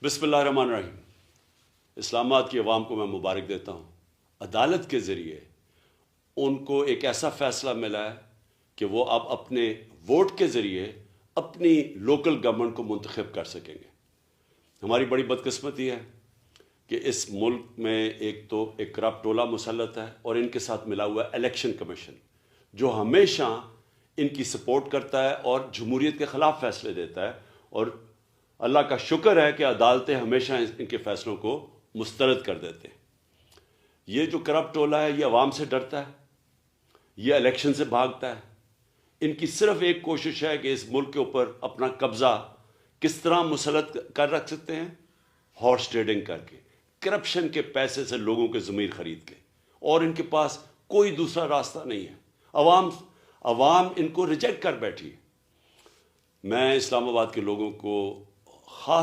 بسم اللہ الرحمن الرحیم۔ اسلام آباد کی عوام کو میں مبارک دیتا ہوں۔ عدالت کے ذریعے ان کو ایک ایسا فیصلہ ملا ہے کہ وہ اب اپنے ووٹ کے ذریعے اپنی لوکل گورنمنٹ کو منتخب کر سکیں گے۔ ہماری بڑی بدقسمتی ہے کہ اس ملک میں ایک کرپٹ ٹولہ مسلط ہے اور ان کے ساتھ ملا ہوا ہے الیکشن کمیشن، جو ہمیشہ ان کی سپورٹ کرتا ہے اور جمہوریت کے خلاف فیصلے دیتا ہے، اور اللہ کا شکر ہے کہ عدالتیں ہمیشہ ان کے فیصلوں کو مسترد کر دیتے ہیں۔ یہ جو کرپٹ ٹولہ ہے یہ عوام سے ڈرتا ہے، یہ الیکشن سے بھاگتا ہے۔ ان کی صرف ایک کوشش ہے کہ اس ملک کے اوپر اپنا قبضہ کس طرح مسلط کر رکھ سکتے ہیں، ہارس ٹریڈنگ کر کے، کرپشن کے پیسے سے لوگوں کے ضمیر خرید کے، اور ان کے پاس کوئی دوسرا راستہ نہیں ہے۔ عوام ان کو ریجیکٹ کر بیٹھی ہے۔ میں اسلام آباد کے لوگوں کو خاص